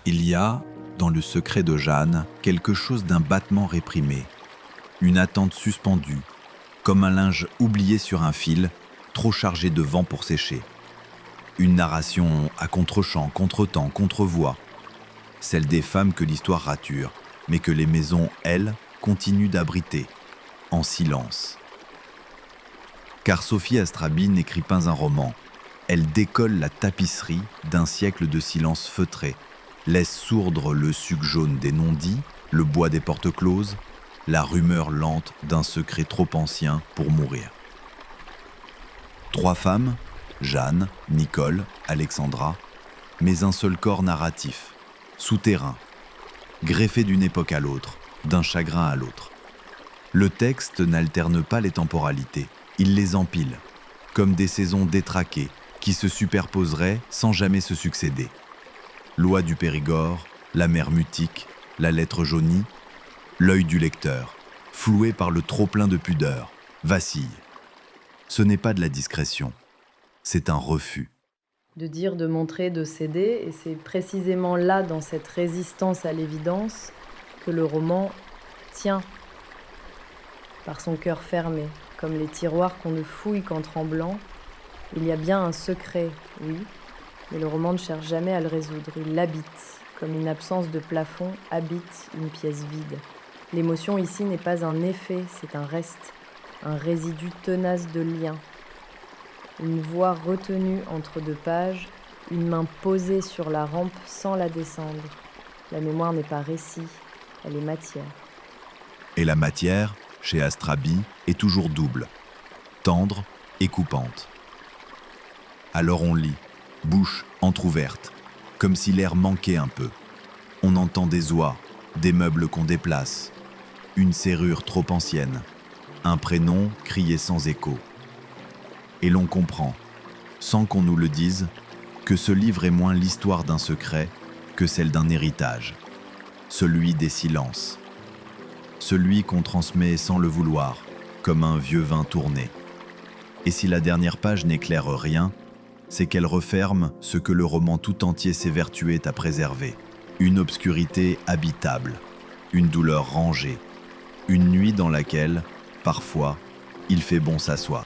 Il y a, dans le secret de Jeanne, quelque chose d'un battement réprimé, une attente suspendue, comme un linge oublié sur un fil, trop chargé de vent pour sécher. Une narration à contre-champ, contre-temps, contre-voix, celle des femmes que l'histoire rature, mais que les maisons, elles, continuent d'abriter, en silence. Car Sophie Astrabi n'écrit pas un roman, elle décolle la tapisserie d'un siècle de silence feutré, laisse sourdre le suc jaune des non-dits, le bois des portes closes, la rumeur lente d'un secret trop ancien pour mourir. 3 femmes, Jeanne, Nicole, Alexandra, mais un seul corps narratif, souterrain, greffé d'une époque à l'autre, d'un chagrin à l'autre. Le texte n'alterne pas les temporalités, il les empile, comme des saisons détraquées qui se superposeraient sans jamais se succéder. L'oie du Périgord, la mer mutique, la lettre jaunie, l'œil du lecteur, floué par le trop-plein de pudeur, vacille. Ce n'est pas de la discrétion, c'est un refus. De dire, de montrer, de céder, et c'est précisément là, dans cette résistance à l'évidence, que le roman tient, par son cœur fermé, comme les tiroirs qu'on ne fouille qu'en tremblant. Il y a bien un secret, oui, mais le roman ne cherche jamais à le résoudre, il l'habite, comme une absence de plafond habite une pièce vide. L'émotion ici n'est pas un effet, c'est un reste, un résidu tenace de lien. Une voix retenue entre 2 pages, une main posée sur la rampe sans la descendre. La mémoire n'est pas récit, elle est matière. Et la matière, chez Astrabi, est toujours double, tendre et coupante. Alors on lit, bouche entr'ouverte, comme si l'air manquait un peu. On entend des oies, des meubles qu'on déplace, une serrure trop ancienne, un prénom crié sans écho. Et l'on comprend, sans qu'on nous le dise, que ce livre est moins l'histoire d'un secret que celle d'un héritage, celui des silences, celui qu'on transmet sans le vouloir, comme un vieux vin tourné. Et si la dernière page n'éclaire rien, c'est qu'elle referme ce que le roman tout entier s'évertuait à préserver, une obscurité habitable, une douleur rangée, une nuit dans laquelle, parfois, il fait bon s'asseoir.